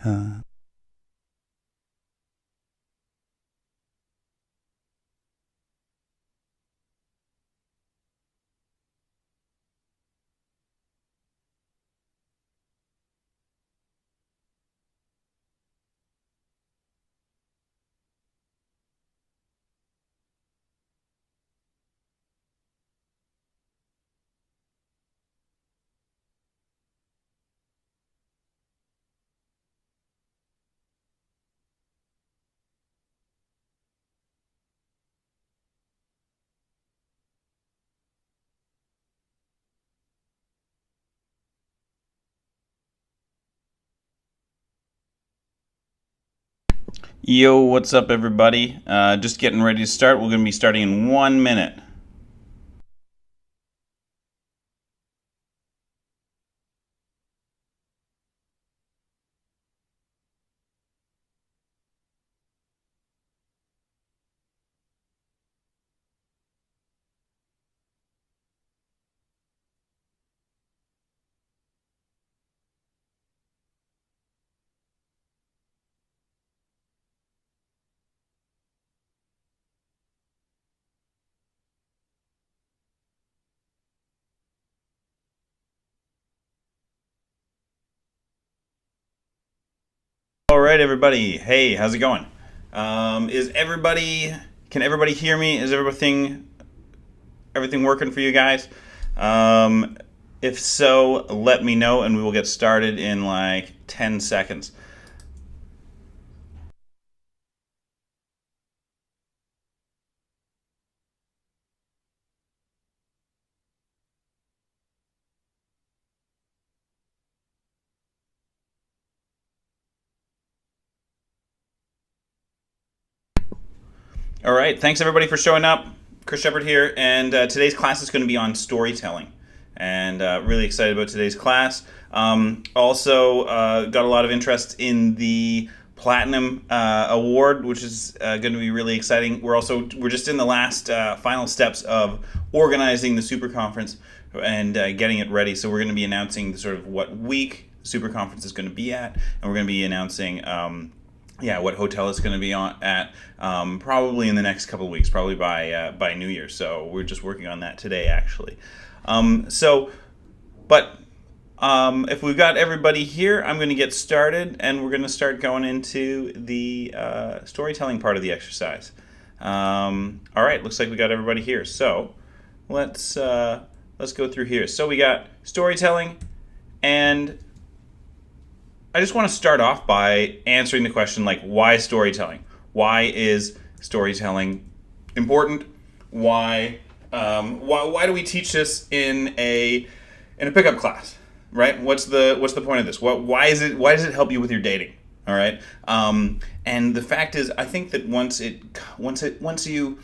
Uh, Yo, what's up, everybody? Just getting ready to start. We're going to be starting in 1 minute. All right, everybody. Hey, how's it going? Is everybody? Can everybody hear me? Is everything working for you guys? Um, if so, let me know, and we will get started in like 10 seconds. All right. Thanks everybody for showing up. Chris Shepard here, and today's class is going to be on storytelling, and really excited about today's class. Also, got a lot of interest in the Platinum Award, which is going to be really exciting. We're just in the last final steps of organizing the Super Conference and getting it ready. So we're going to be announcing sort of what week the Super Conference is going to be at, and we're going to be announcing. What hotel it's going to be on at probably in the next couple of weeks, probably by New Year. So we're just working on that today, actually. Um, so, but if we've got everybody here, I'm going to get started, and we're going to start going into the storytelling part of the exercise. All right, looks like we got everybody here. So let's go through here. So we got storytelling, and I just want to start off by answering the question like, why storytelling? Why is storytelling important? Why do we teach this in a pickup class? Right? What's the point of this? Why does it help you with your dating? All right. And the fact is, I think that once you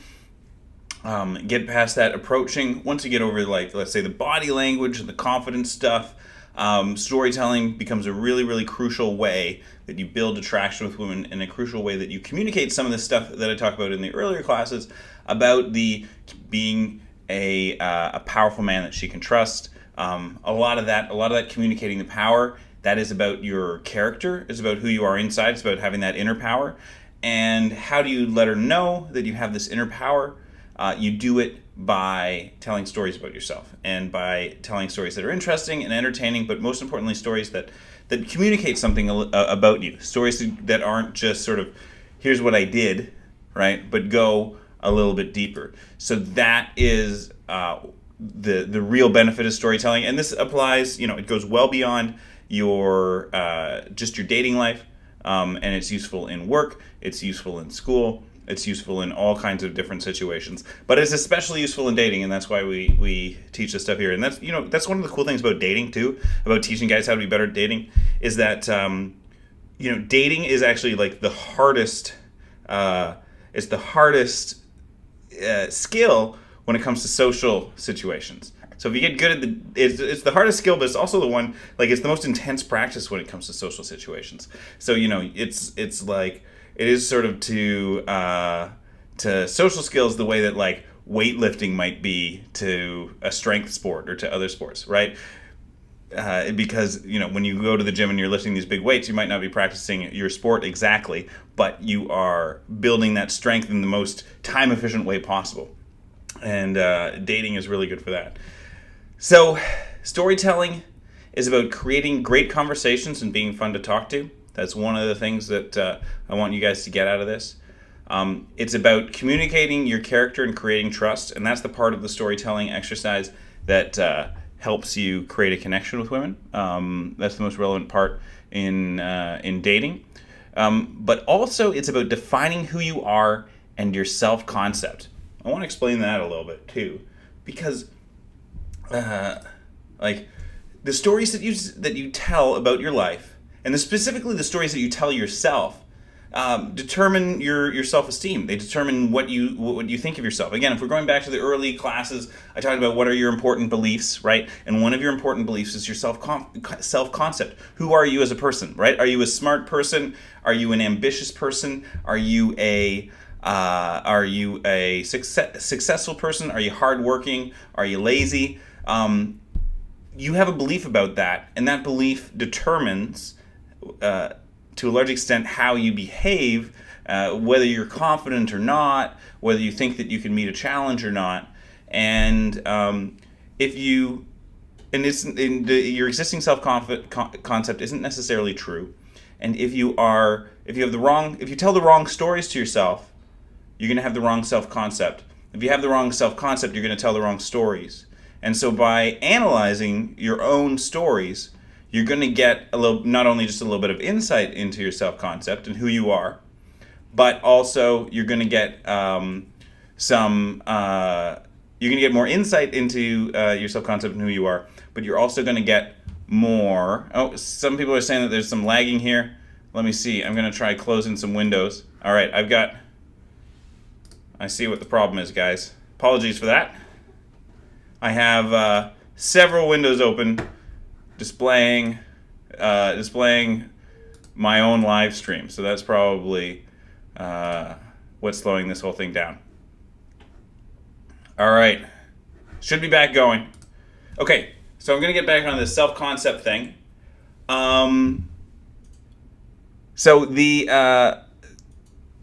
get past that approaching, once you get over, like, let's say, the body language and the confidence stuff, storytelling becomes a really, really crucial way that you build attraction with women, and a crucial way that you communicate some of the stuff that I talked about in the earlier classes about the being a powerful man that she can trust. A lot of that communicating the power, that is about your character, is about who you are inside, it's about having that inner power. And how do you let her know that you have this inner power? You do it by telling stories about yourself, and by telling stories that are interesting and entertaining, but most importantly, stories that communicate something about you. Stories that aren't just sort of, here's what I did, right? But go a little bit deeper. So that is the real benefit of storytelling, and this applies. It goes well beyond your just your dating life, and it's useful in work. It's useful in school. It's useful in all kinds of different situations, but it's especially useful in dating, and that's why we teach this stuff here. And that's one of the cool things about dating too, about teaching guys how to be better at dating, is that dating is actually like the hardest. It's the hardest skill when it comes to social situations. So if you get good at it's the hardest skill, but it's also the one, like, it's the most intense practice when it comes to social situations. So it's like, it is sort of to social skills the way that, like, weightlifting might be to a strength sport or to other sports, right? because when you go to the gym and you're lifting these big weights, you might not be practicing your sport exactly, but you are building that strength in the most time efficient way possible. And dating is really good for that. So storytelling is about creating great conversations and being fun to talk to. That's one of the things that I want you guys to get out of this. It's about communicating your character and creating trust, and that's the part of the storytelling exercise that helps you create a connection with women. That's the most relevant part in dating. But also, it's about defining who you are and your self-concept. I want to explain that a little bit too, because like the stories that you tell about your life, and specifically the stories that you tell yourself, determine your self-esteem. They determine what you think of yourself. Again, if we're going back to the early classes, I talked about what are your important beliefs, right? And one of your important beliefs is your self-concept. Who are you as a person, right? Are you a smart person? Are you an ambitious person? Are you a successful person? Are you hardworking? Are you lazy? You have a belief about that, and that belief determines to a large extent how you behave, whether you're confident or not, whether you think that you can meet a challenge or not. And your existing self-concept isn't necessarily true. And if you tell the wrong stories to yourself, you're going to have the wrong self-concept. If you have the wrong self-concept, you're going to tell the wrong stories. And so by analyzing your own stories, you're going to get not only just a little bit of insight into your self-concept and who you are, but also you're going to get more insight into your self-concept and who you are, but you're also going to get more. Oh, some people are saying that there's some lagging here. Let me see. I'm going to try closing some windows. All right, I see what the problem is, guys. Apologies for that. I have several windows open displaying my own live stream. So that's probably what's slowing this whole thing down. All right. Should be back going. Okay, so I'm going to get back on this self-concept thing. So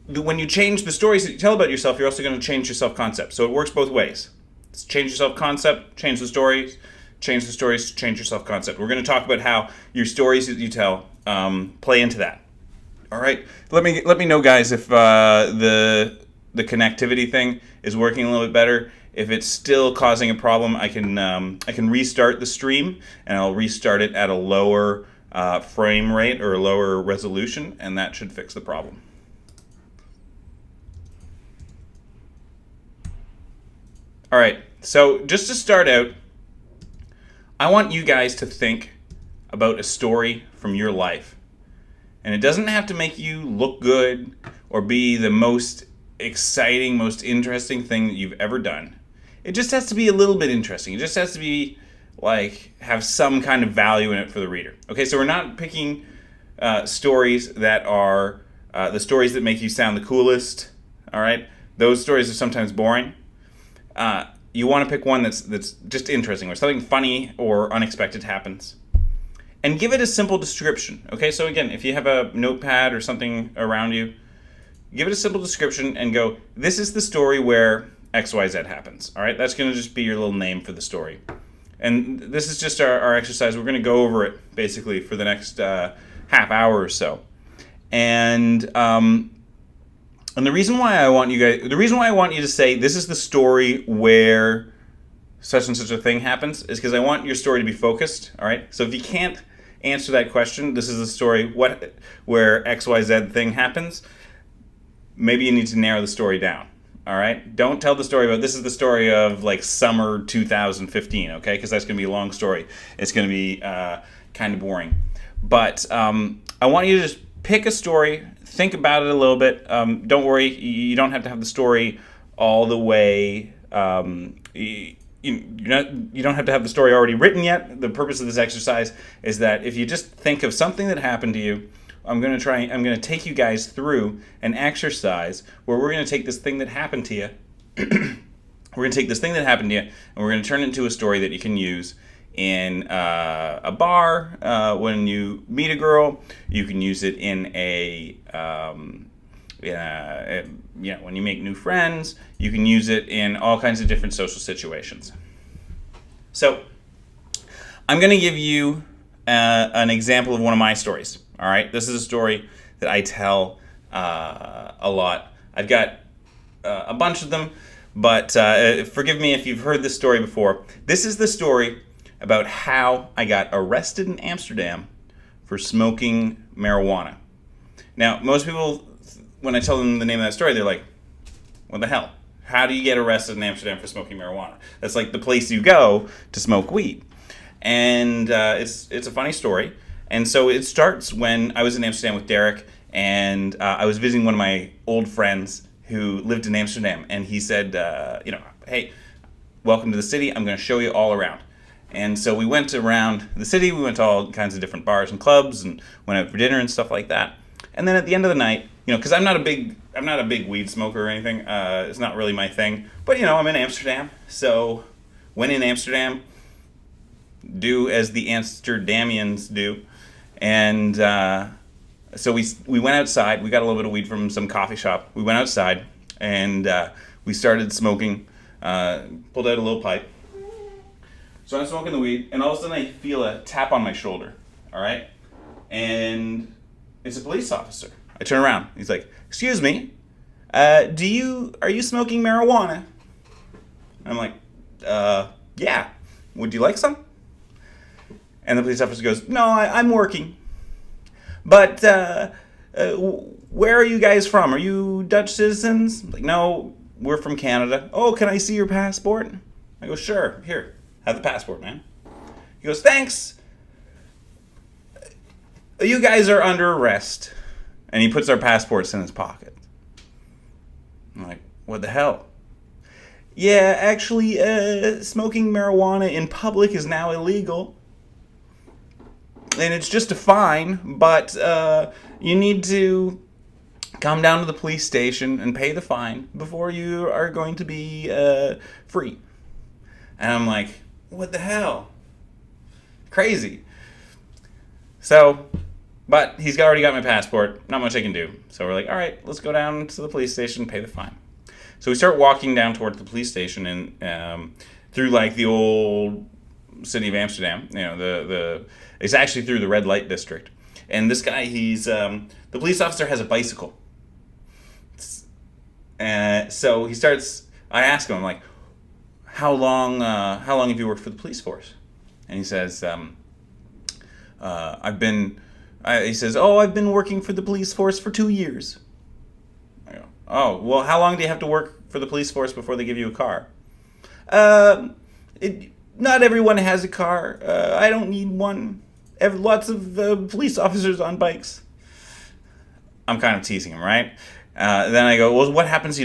when you change the stories that you tell about yourself, you're also going to change your self-concept. So it works both ways. Change your self-concept, change the stories, change your self-concept. We're going to talk about how your stories that you tell play into that. All right. Let me know, guys, if the connectivity thing is working a little bit better. If it's still causing a problem, I can restart the stream, and I'll restart it at a lower frame rate or a lower resolution, and that should fix the problem. All right, so just to start out, I want you guys to think about a story from your life. And it doesn't have to make you look good or be the most exciting, most interesting thing that you've ever done. It just has to be a little bit interesting. It just has to be have some kind of value in it for the reader. Okay, so we're not picking stories that are the stories that make you sound the coolest. All right, those stories are sometimes boring. You want to pick one that's just interesting, where something funny or unexpected happens. And give it a simple description. Okay, so again, if you have a notepad or something around you, give it a simple description and go, this is the story where XYZ happens. All right, that's going to just be your little name for the story. And this is just our exercise. We're going to go over it basically for the next half hour or so. And the reason why I want you to say this is the story where such and such a thing happens is because I want your story to be focused. All right. So if you can't answer that question, this is the story where XYZ thing happens. Maybe you need to narrow the story down. All right. Don't tell the story about this is the story of summer 2015. Okay, because that's going to be a long story. It's going to be kind of boring. But I want you to just pick a story. Think about it a little bit. Don't worry, you don't have to have the story all the way. You don't have to have the story already written yet. The purpose of this exercise is that if you just think of something that happened to you, I'm going to take you guys through an exercise where we're going to take this thing that happened to you. We're going to take this thing that happened to you, and we're going to turn it into a story that you can use in a bar when you meet a girl. You can use it in when you make new friends. You can use it in all kinds of different social situations. So I'm going to give you an example of one of my stories. All right, this is a story that I tell a lot. I've got a bunch of them, but forgive me if you've heard this story before. This is the story about how I got arrested in Amsterdam for smoking marijuana. Now, most people, when I tell them the name of that story, they're like, what the hell? How do you get arrested in Amsterdam for smoking marijuana? That's like the place you go to smoke weed. And it's a funny story. And so it starts when I was in Amsterdam with Derek, and I was visiting one of my old friends who lived in Amsterdam. And he said, hey, welcome to the city. I'm going to show you all around. And so we went around the city. We went to all kinds of different bars and clubs and went out for dinner and stuff like that. And then at the end of the night, because I'm not a big weed smoker or anything. It's not really my thing. But I'm in Amsterdam. So when in Amsterdam, do as the Amsterdamians do. And so we went outside. We got a little bit of weed from some coffee shop. We went outside and we started smoking. Pulled out a little pipe. So I'm smoking the weed, and all of a sudden I feel a tap on my shoulder. All right, and it's a police officer. I turn around. He's like, "Excuse me, are you smoking marijuana?" I'm like, "Yeah. Would you like some?" And the police officer goes, "No, I'm working. But where are you guys from? Are you Dutch citizens?" I'm like, "No, we're from Canada." "Oh, can I see your passport?" I go, "Sure. Here, have the passport, man." He goes, "Thanks. You guys are under arrest." And he puts our passports in his pocket. I'm like, what the hell? "Yeah, actually, smoking marijuana in public is now illegal. And it's just a fine, but you need to come down to the police station and pay the fine before you are going to be free." And I'm like, what the hell? Crazy. So, but he's already got my passport. Not much I can do. So we're like, all right, let's go down to the police station, pay the fine. So we start walking down towards the police station and through like the old city of Amsterdam. It's actually through the red light district. And this guy, the police officer has a bicycle. So he starts. I ask him, I'm like, how long have you worked for the police force? And he says, he says, "Oh, I've been working for the police force for 2 years." I go, "Oh, well, how long do you have to work for the police force before they give you a car?" Not everyone has a car. I don't need one. Lots of police officers on bikes." I'm kind of teasing him, right? Then I go, "Well, what happens,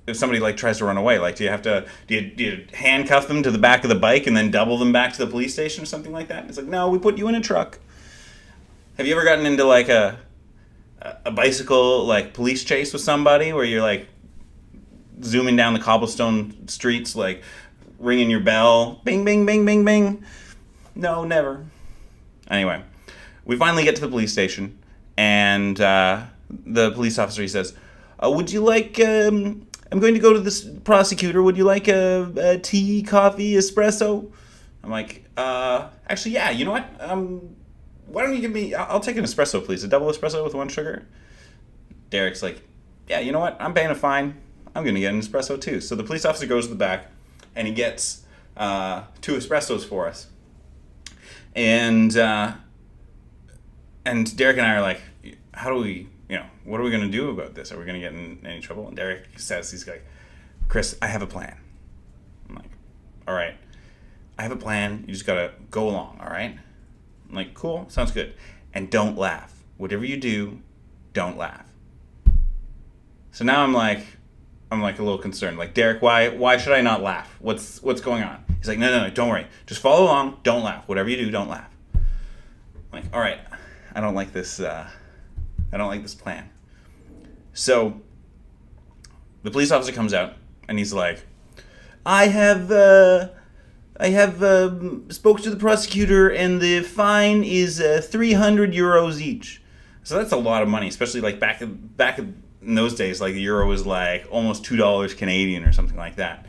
if somebody like tries to run away? Like, do you handcuff them to the back of the bike and then double them back to the police station or something like that?" It's like, "No, we put you in a truck." Have you ever gotten into like a bicycle like police chase with somebody where you're like zooming down the cobblestone streets, like ringing your bell, bing, bing, bing, bing, bing? No, never. Anyway, we finally get to the police station, and the police officer, he says, "Would you like? I'm going to go to this prosecutor. Would you like a tea, coffee, espresso?" I'm like, actually, yeah. You know what? Why don't you give me? I'll take an espresso, please. A double espresso with 1 sugar. Derek's like, "Yeah. You know what? I'm paying a fine. I'm going to get an espresso too." So the police officer goes to the back, and he gets 2 espressos for us. And Derek and I are like, how do we? What are we going to do about this? Are we going to get in any trouble? And Derek says, he's like, "Chris, I have a plan." I'm like, all right, I have a plan. You just got to go along, all right? I'm like, cool, sounds good. And don't laugh. Whatever you do, don't laugh. So now I'm like a little concerned. Like, "Derek, why should I not laugh? What's going on?" He's like, no, don't worry. Just follow along. Don't laugh. Whatever you do, don't laugh. I'm like, all right, I don't like this plan. So the police officer comes out and he's like, "I have I have spoke to the prosecutor, and the fine is 300 euros each. So that's a lot of money, especially like back in those days. Like the euro was like almost $2 Canadian or something like that.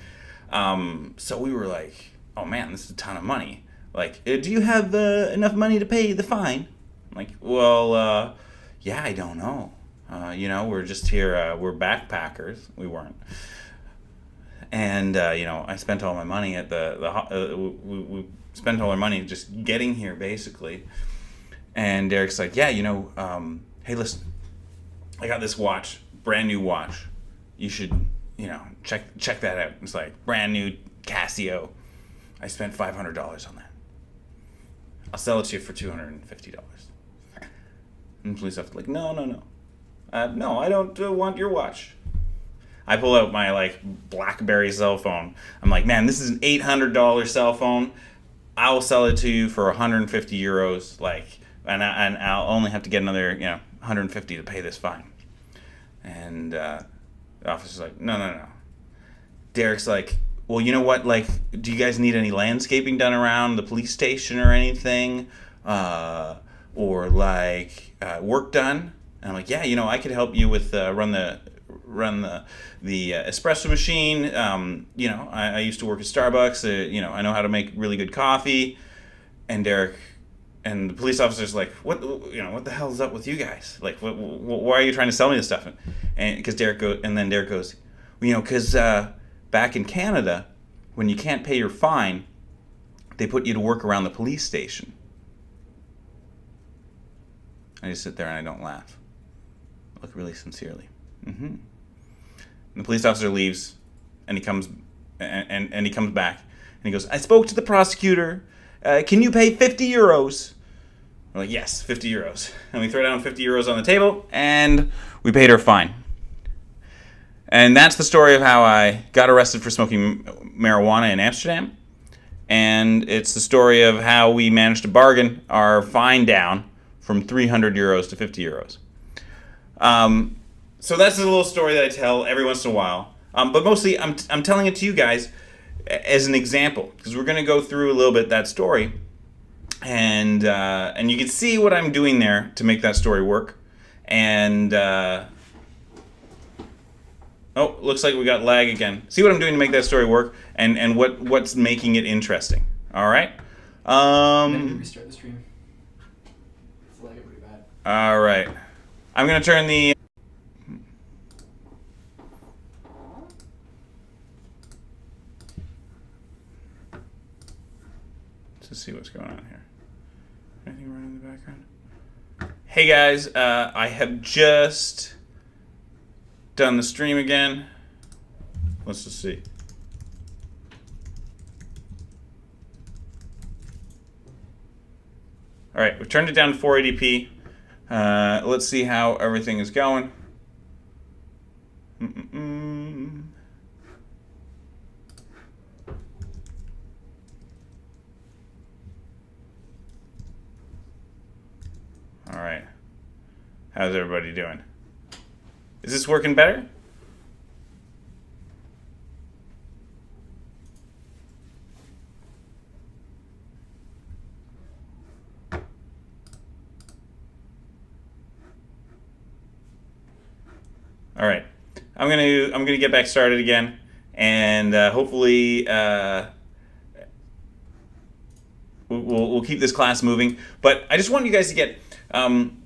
So we were like, oh man, this is a ton of money. Like, do you have enough money to pay the fine? I'm like, well, yeah, I don't know. We're just here. We're backpackers. We weren't. And I spent all my money at we spent all our money just getting here, basically. And Derek's like, yeah, hey, listen, I got this watch, brand new watch. You should, check that out. It's like brand new Casio. I spent $500 on that. I'll sell it to you for $250. And the police officer's like, no, no, I don't want your watch. I pull out my like BlackBerry cell phone. I'm like, man, this is an $800 cell phone. I will sell it to you for 150 euros. Like, and I'll only have to get another 150 to pay this fine. And the officer's like, no. Derek's like, well, you know what? Like, do you guys need any landscaping done around the police station or anything, or like work done? And I'm like, yeah, I could help you with run the espresso machine. I used to work at Starbucks. I know how to make really good coffee. And Derek and the police officer's like, what the hell is up with you guys? Like, why are you trying to sell me this stuff? And because Derek goes, because back in Canada, when you can't pay your fine, they put you to work around the police station. I just sit there and I don't laugh. I look really sincerely. Mm-hmm. And the police officer leaves, and he comes and he comes back, and he goes, I spoke to the prosecutor. Can you pay 50 euros? We're like, yes, 50 euros. And we throw down 50 euros on the table, and we paid our fine. And that's the story of how I got arrested for smoking marijuana in Amsterdam. And it's the story of how we managed to bargain our fine down from 300 euros to 50 euros. So that's a little story that I tell every once in a while. But mostly I'm telling it to you guys as an example, because we're going to go through a little bit that story. And you can see what I'm doing there to make that story work. And looks like we got lag again. See what I'm doing to make that story work, and what's making it interesting. All right. Maybe restart the stream. It's lagging pretty bad. All right. I'm gonna turn the. Let's see what's going on here. Anything running in the background? Hey guys, I have just done the stream again. Let's just see. All right, we turned it down to 480p. Let's see how everything is going. All right. How's everybody doing? Is this working better? All right, I'm gonna get back started again, and hopefully we'll keep this class moving. But I just want you guys to get. I'm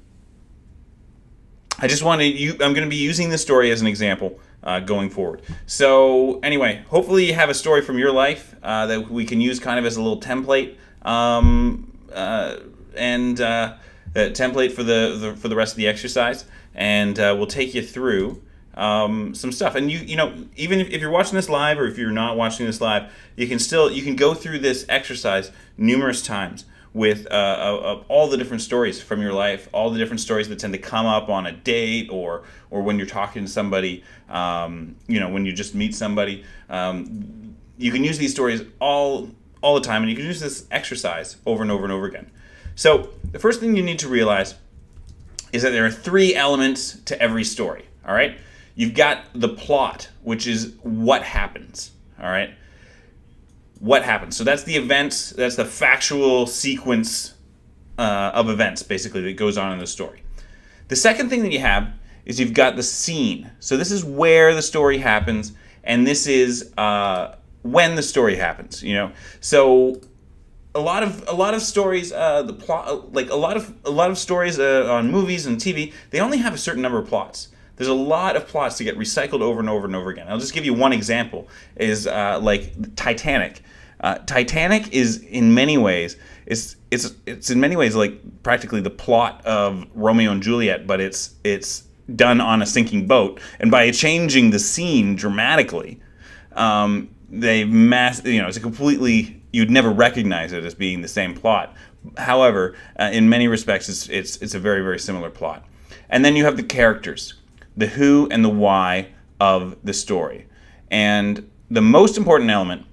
going to be using this story as an example going forward. So anyway, hopefully you have a story from your life that we can use kind of as a little template, and a template for the rest of the exercise. And we'll take you through some stuff. And even if you're watching this live, or if you're not watching this live, you can go through this exercise numerous times with all the different stories from your life, all the different stories that tend to come up on a date, or when you're talking to somebody, when you just meet somebody. You can use these stories all the time, and you can use this exercise over and over and over again. So the first thing you need to realize is that there are 3 elements to every story, all right? You've got the plot, which is what happens, all right? what happens. So that's the events, that's the factual sequence of events, basically, that goes on in the story. The second thing that you have is you've got the scene. So this is where the story happens, and this is when the story happens. So a lot of stories, the plot, like a lot of stories on movies and TV, they only have a certain number of plots. There's a lot of plots to get recycled over and over and over again. I'll just give you one example. Is like Titanic. Titanic is in many ways it's in many ways like practically the plot of Romeo and Juliet, but it's done on a sinking boat, and by changing the scene dramatically, it's a completely, you'd never recognize it as being the same plot. However, in many respects, it's a very, very similar plot. And then you have the characters, the who and the why of the story. And the most important element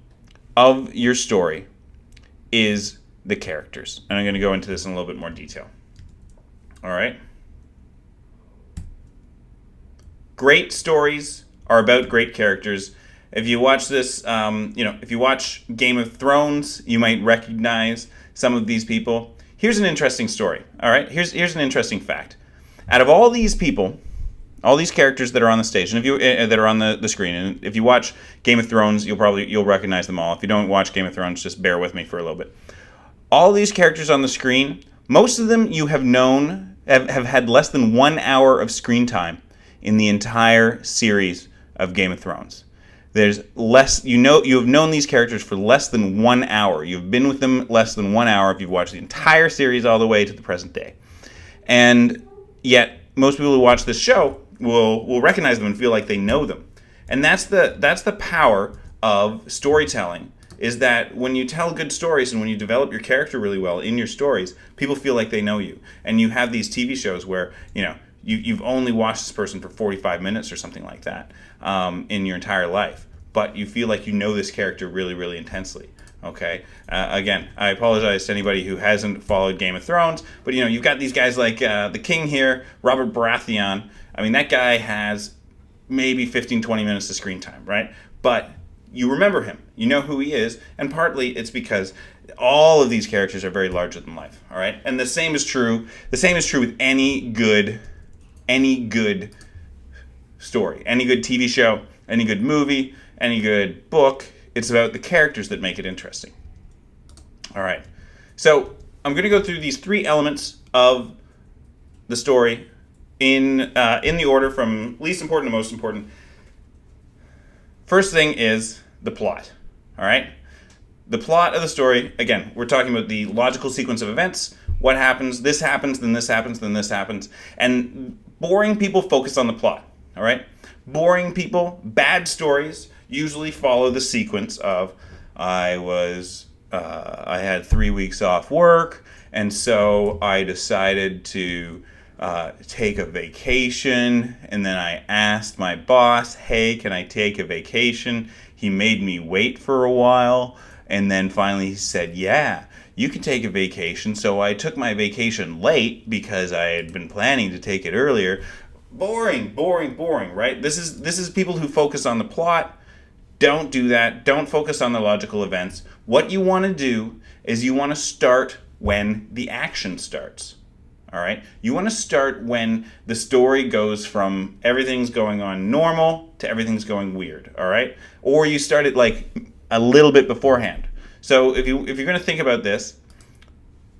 of your story is the characters. And I'm going to go into this in a little bit more detail. All right? Great stories are about great characters. If you watch this, if you watch Game of Thrones, you might recognize some of these people. Here's an interesting story. All right? Here's an interesting fact. Out of all these people, all these characters that are on the stage, and if you that are on the screen, and if you watch Game of Thrones, you'll recognize them all. If you don't watch Game of Thrones, just bear with me for a little bit. All these characters on the screen, most of them you have known have had less than 1 hour of screen time in the entire series of Game of Thrones. There's less, you have known these characters for less than 1 hour. You've been with them less than 1 hour if you've watched the entire series all the way to the present day. And yet, most people who watch this show will recognize them and feel like they know them. And that's the power of storytelling, is that when you tell good stories and when you develop your character really well in your stories, people feel like they know you. And you have these TV shows where, you've only watched this person for 45 minutes or something like that in your entire life, but you feel like you know this character really, really intensely. Okay. Again, I apologize to anybody who hasn't followed Game of Thrones, but you've got these guys like the King here, Robert Baratheon. I mean, that guy has maybe 15, 20 minutes of screen time, right? But you remember him. You know who he is, and partly it's because all of these characters are very larger than life. All right, and the same is true. The same is true with any good story, any good TV show, any good movie, any good book. It's about the characters that make it interesting. All right, so I'm going to go through these three elements of the story in the order from least important to most important. First thing is the plot. All right, the plot of the story. Again, we're talking about the logical sequence of events. What happens? This happens, then this happens, then this happens. And boring people focus on the plot. All right, boring people, bad stories usually follow the sequence of I had 3 weeks off work, and so I decided to take a vacation, and then I asked my boss, hey, can I take a vacation? He made me wait for a while, and then finally he said, yeah, you can take a vacation. So I took my vacation late because I had been planning to take it earlier. Boring, right? This is people who focus on the plot. Don't do that. Don't focus on the logical events. What you want to do is you want to start when the action starts. All right? You want to start when the story goes from everything's going on normal to everything's going weird. All right? Or you start it like a little bit beforehand. So if you're going to think about this,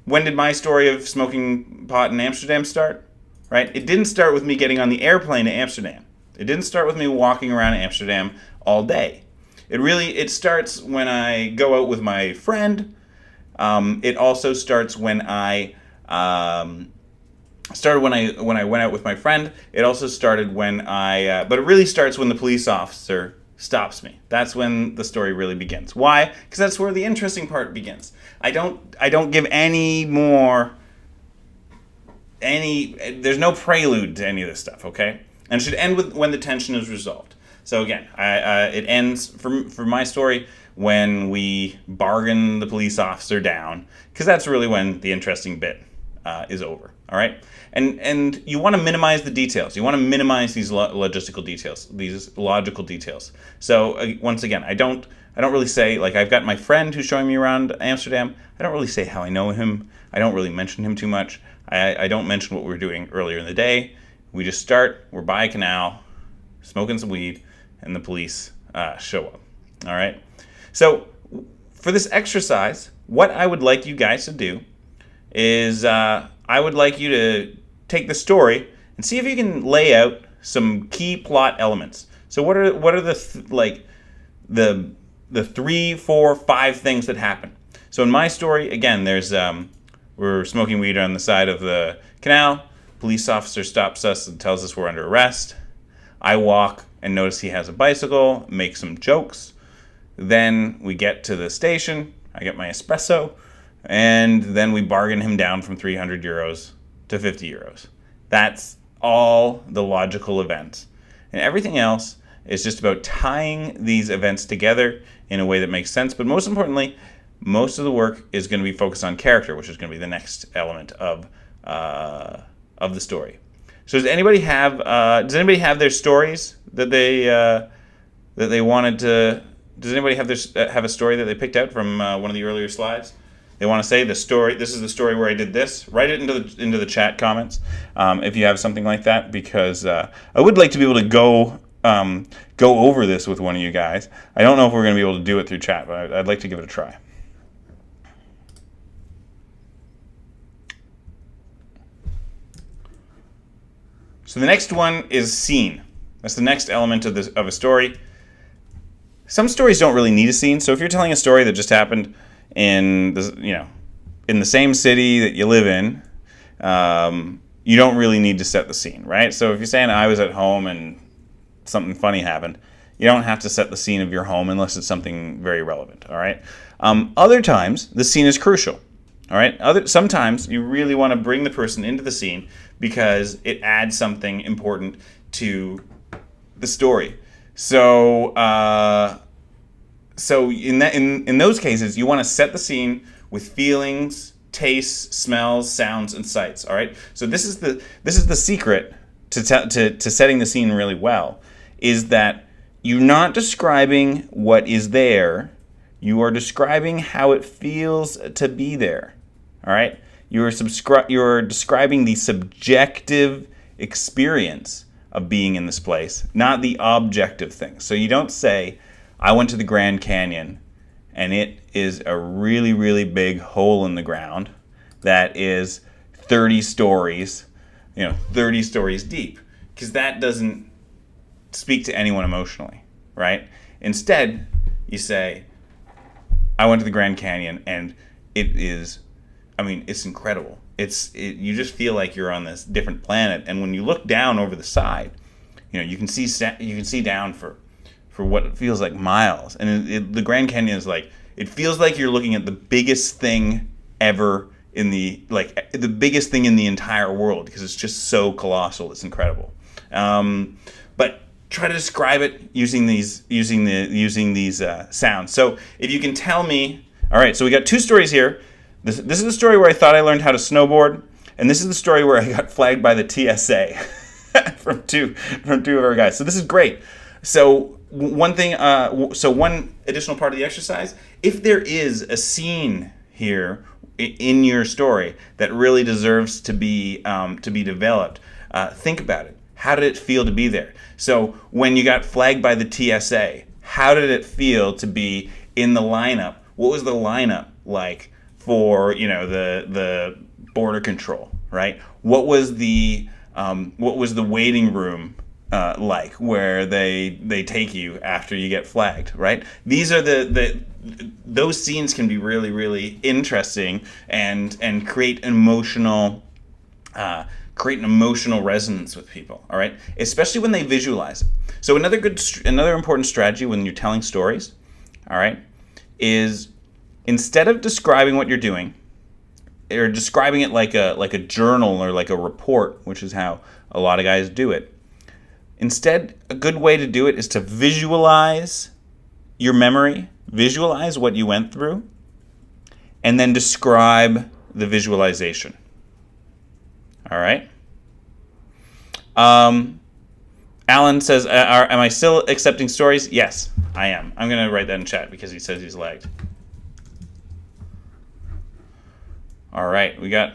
when did my story of smoking pot in Amsterdam start? Right? It didn't start with me getting on the airplane to Amsterdam. It didn't start with me walking around Amsterdam all day. It starts when I go out with my friend. It also starts when I when I went out with my friend. It also started when but it really starts when the police officer stops me. That's when the story really begins. Why? Because that's where the interesting part begins. I don't give there's no prelude to any of this stuff, okay? And it should end with when the tension is resolved. So again, it ends for my story when we bargain the police officer down, because that's really when the interesting bit is over. All right, and you want to minimize the details. You want to minimize these logistical details, these logical details. So once again, I don't really say, like, I've got my friend who's showing me around Amsterdam. I don't really say how I know him. I don't really mention him too much. I don't mention what we were doing earlier in the day. We just start. We're by a canal, smoking some weed, and the police show up. All right. So for this exercise, what I would like you guys to do is I would like you to take the story and see if you can lay out some key plot elements. So what are the the 3, 4, 5 things that happen? So in my story, again, there's we're smoking weed on the side of the canal. Police officer stops us and tells us we're under arrest. I walk and notice he has a bicycle, make some jokes. Then we get to the station. I get my espresso. And then we bargain him down from 300 euros to 50 euros. That's all the logical events. And everything else is just about tying these events together in a way that makes sense. But most importantly, most of the work is going to be focused on character, which is going to be the next element of the story. So does anybody have their stories that they wanted to? Does anybody have a story that they picked out from one of the earlier slides? They want to say the story. This is the story where I did this. Write it into the chat comments if you have something like that, because I would like to be able to go over this with one of you guys. I don't know if we're going to be able to do it through chat, but I'd like to give it a try. So the next one is scene. That's the next element of a story. Some stories don't really need a scene. So if you're telling a story that just happened in the same city that you live in, you don't really need to set the scene, right? So if you're saying I was at home and something funny happened, you don't have to set the scene of your home unless it's something very relevant, all right? Other times, the scene is crucial, all right? Sometimes you really want to bring the person into the scene because it adds something important to the story. So in those cases, you want to set the scene with feelings, tastes, smells, sounds, and sights. All right. So this is the secret to setting the scene really well, is that you're not describing what is there. You are describing how it feels to be there. All right. You're describing the subjective experience of being in this place, not the objective thing. So you don't say, I went to the Grand Canyon and it is a really, really big hole in the ground that is 30 stories, 30 stories deep, because that doesn't speak to anyone emotionally, right? Instead, you say, I went to the Grand Canyon and it's incredible. You just feel like you're on this different planet, and when you look down over the side, you can see down for what feels like miles, and the Grand Canyon is like, it feels like you're looking at the biggest thing ever the biggest thing in the entire world, because it's just so colossal. It's incredible. But try to describe it using these sounds. So if you can tell me, all right, so we got 2 stories here. This is the story where I thought I learned how to snowboard, and this is the story where I got flagged by the TSA from two of our guys. So this is great. So one additional part of the exercise, if there is a scene here in your story that really deserves to be developed, think about it. How did it feel to be there? So when you got flagged by the TSA, how did it feel to be in the lineup? What was the lineup like for the border control, right? What was the waiting room like, where they take you after you get flagged, right? These are those scenes can be really, really interesting and create an emotional resonance with people, all right? Especially when they visualize it. So another important strategy when you're telling stories, all right, is instead of describing what you're doing, or describing it like a journal or like a report, which is how a lot of guys do it, instead, a good way to do it is to visualize your memory, visualize what you went through, and then describe the visualization. All right. Alan says, am I still accepting stories? Yes, I am. I'm going to write that in chat because he says he's lagged. All right, we got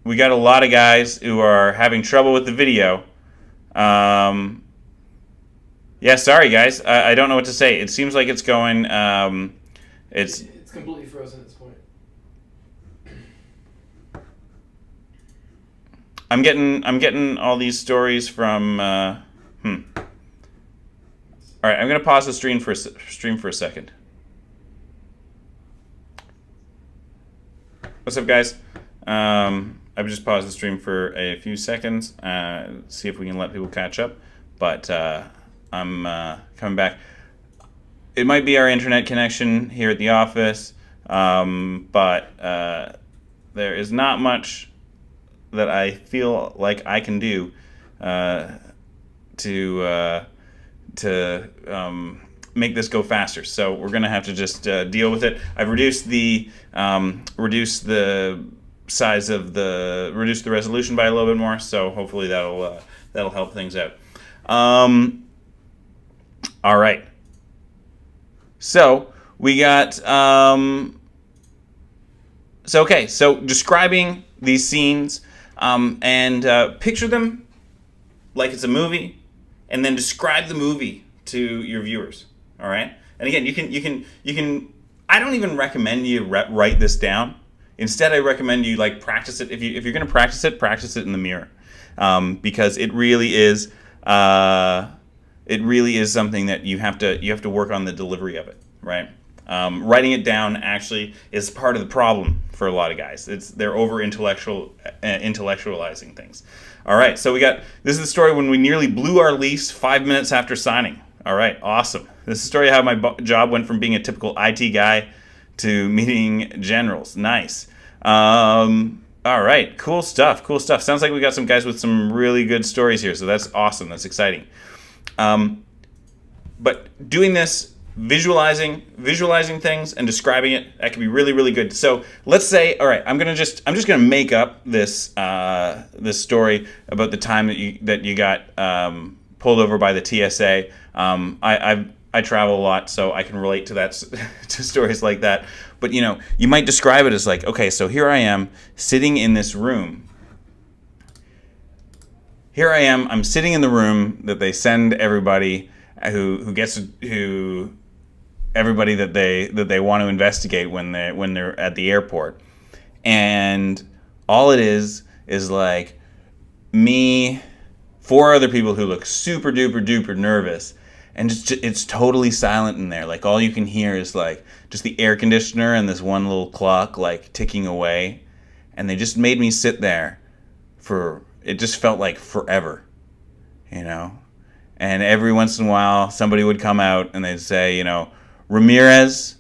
a lot of guys who are having trouble with the video. Yeah, sorry guys. I don't know what to say. It seems like it's going. It's completely frozen at this point. I'm getting all these stories from. All right, I'm gonna pause the stream for a second. What's up, guys? I've just paused the stream for a few seconds. See if we can let people catch up. But I'm coming back. It might be our internet connection here at the office, but there is not much that I feel like I can do to make this go faster. So we're gonna have to just deal with it. I've reduced the size of reduce the resolution by a little bit more. So hopefully that'll help things out. All right. So we got so describing these scenes and picture them like it's a movie, and then describe the movie to your viewers. All right. And again, you can. I don't even recommend you write this down. Instead, I recommend you practice it. If you're going to practice it in the mirror, because it really is something that you have to work on the delivery of it, right? Writing it down actually is part of the problem for a lot of guys. They're over intellectualizing things. All right, so this is the story when we nearly blew our lease 5 minutes after signing. All right, awesome. This is the story of how my job went from being a typical IT guy to meeting generals. Nice. All right, cool stuff. Sounds like we got some guys with some really good stories here, so that's awesome. That's exciting. But doing this, visualizing things and describing it, that can be really, really good. So let's say, all right, I'm just gonna make up this story about the time that you got pulled over by the TSA. I travel a lot, so I can relate to that to stories like that. But you might describe it as like, okay, so here I am sitting in this room. Here I am. I'm sitting in the room that they send everybody everybody that they want to investigate when they're at the airport, and all it is like me, 4 other people who look super duper duper nervous, and it's totally silent in there. Like all you can hear is like just the air conditioner and this one little clock like ticking away, and they just made me sit there it just felt like forever, And every once in a while, somebody would come out and they'd say, Ramirez,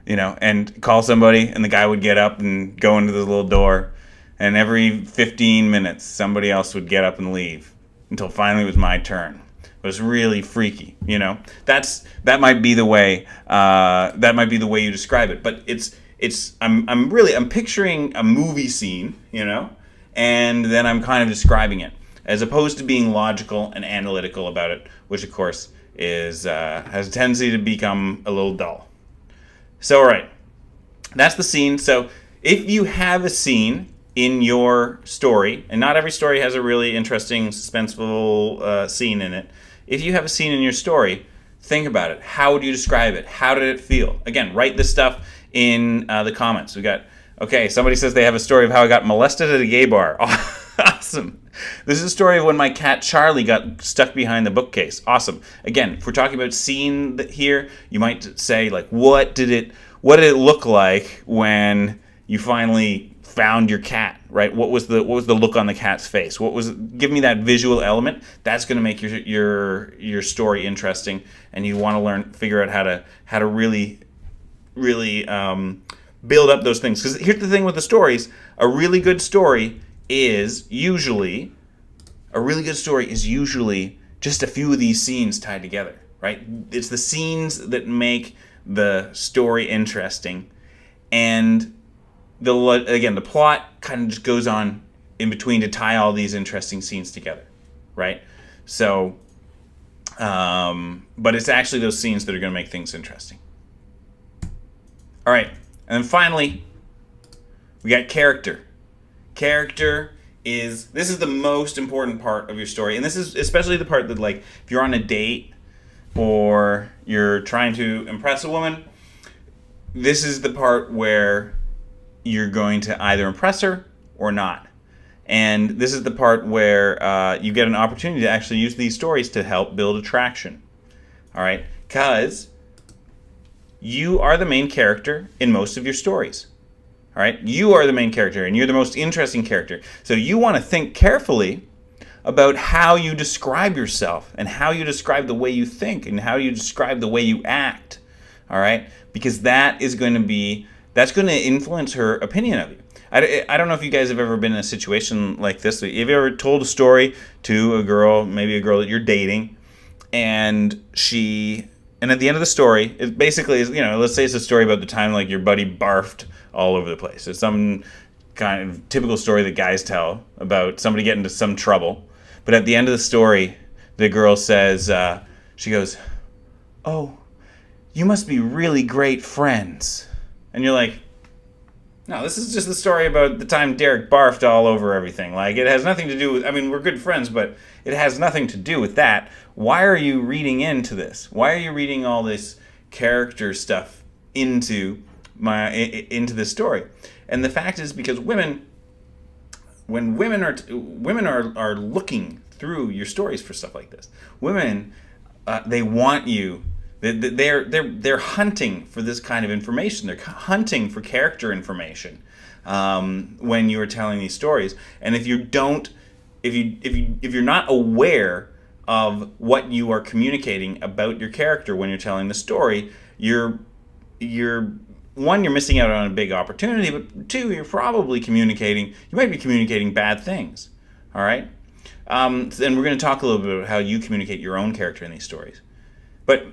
and call somebody, and the guy would get up and go into the little door, and every 15 minutes, somebody else would get up and leave until finally it was my turn. It was really freaky, That might be the way. That might be the way you describe it, but I'm picturing a movie scene, and then I'm kind of describing it, as opposed to being logical and analytical about it, which of course has a tendency to become a little dull. So, all right, that's the scene. So if you have a scene in your story, and not every story has a really interesting, suspenseful scene in it, if you have a scene in your story, think about it. How would you describe it? How did it feel? Again, write this stuff in the comments. Somebody says they have a story of how I got molested at a gay bar. Awesome. This is a story of when my cat Charlie got stuck behind the bookcase. Awesome. Again, if we're talking about scene here, you might say what did it look like when you finally found your cat, right? What was the look on the cat's face? Give me that visual element. That's going to make your story interesting, and you want to figure out how to really build up those things. Because here's the thing with the stories: a really good story is usually just a few of these scenes tied together, right? It's the scenes that make the story interesting, and the plot kind of just goes on in between to tie all these interesting scenes together, right? So, but it's actually those scenes that are going to make things interesting. All right, and then finally, we got character. Character this is the most important part of your story, and this is especially the part that, like, if you're on a date or you're trying to impress a woman, this is the part where you're going to either impress her or not. And this is the part where you get an opportunity to actually use these stories to help build attraction. All right? Because you are the main character in most of your stories. All right? You are the main character, and you're the most interesting character. So you want to think carefully about how you describe yourself and how you describe the way you think and how you describe the way you act. All right? Because that's going to influence her opinion of you. I don't know if you guys have ever been in a situation like this. Have you ever told a story to a girl, maybe a girl that you're dating, and at the end of the story, it basically is, let's say it's a story about the time, like, your buddy barfed all over the place. It's some kind of typical story that guys tell about somebody getting into some trouble. But at the end of the story, the girl says, she goes, "Oh, you must be really great friends." And you're like, no, this is just the story about the time Derek barfed all over everything. Like, it has nothing to do with, we're good friends, but it has nothing to do with that. Why are you reading into this? Why are you reading all this character stuff into this story? And the fact is, because when women are looking through your stories for stuff like this, women, they want you. They're hunting for this kind of information. They're hunting for character information when you are telling these stories. And if you're not aware of what you are communicating about your character when you're telling the story, you're missing out on a big opportunity. But two, you might be communicating bad things. All right. And we're going to talk a little bit about how you communicate your own character in these stories. But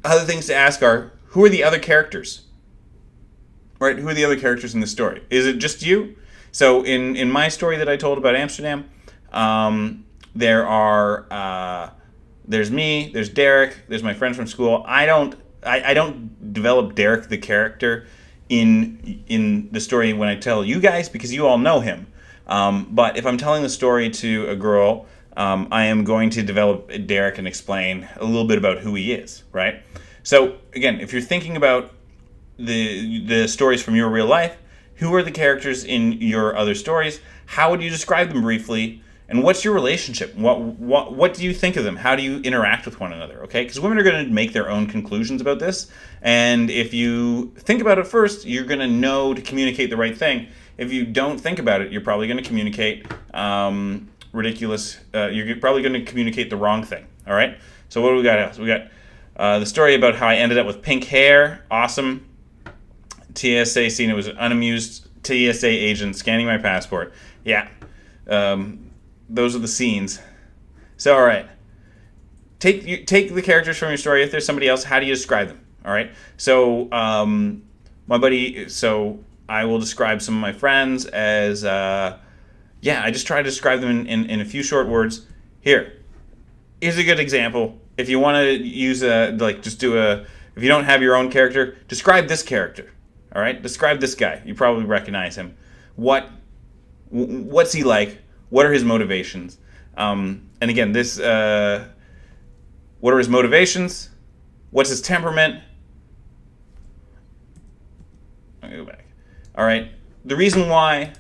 other things to ask are, who are the other characters? Right? Who are the other characters in the story? Is it just you? So in my story that I told about Amsterdam, there's me, there's Derek, there's my friend from school. I don't develop Derek the character in the story when I tell you guys, because you all know him. But if I'm telling the story to a girl, I am going to develop Derek and explain a little bit about who he is, right? So, again, if you're thinking about the stories from your real life, who are the characters in your other stories? How would you describe them briefly? And what's your relationship? What do you think of them? How do you interact with one another, okay? Because women are going to make their own conclusions about this. And if you think about it first, you're going to know to communicate the right thing. If you don't think about it, you're probably going to communicate ridiculous. You're probably going to communicate the wrong thing. All right. So what do we got else? We got the story about how I ended up with pink hair. Awesome. TSA scene. It was an unamused TSA agent scanning my passport. Yeah. Those are the scenes. So all right. Take the characters from your story. If there's somebody else, how do you describe them? All right. So my buddy. So I will describe some of my friends as. I just try to describe them in a few short words. Here's a good example. If you want to use if you don't have your own character, describe this character. All right, describe this guy. You probably recognize him. What's he like? What are his motivations? And again, what are his motivations? What's his temperament? Let me go back. All right. The reason why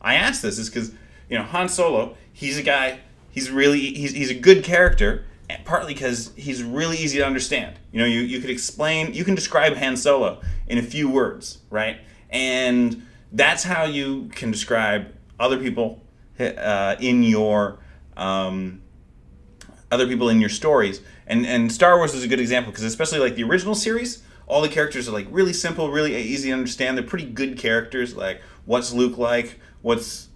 I asked this is because Han Solo. He's a guy. He's a good character, partly because he's really easy to understand. You can describe Han Solo in a few words, right? And that's how you can describe other people in your stories. And Star Wars is a good example because especially like the original series, all the characters are like really simple, really easy to understand. They're pretty good characters. Like, what's Luke like? What's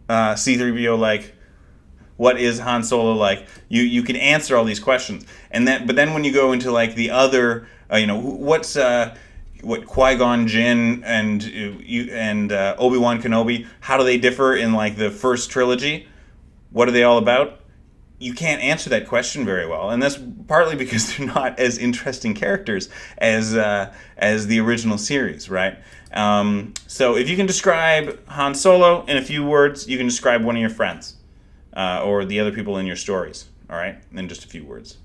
C-3PO like? What is Han Solo like? You can answer all these questions, but then when you go into like the other, what Qui-Gon Jinn and Obi-Wan Kenobi, how do they differ in like the first trilogy? What are they all about? You can't answer that question very well, and that's partly because they're not as interesting characters as the original series, right? So if you can describe Han Solo in a few words, you can describe one of your friends or the other people in your stories, all right, in just a few words.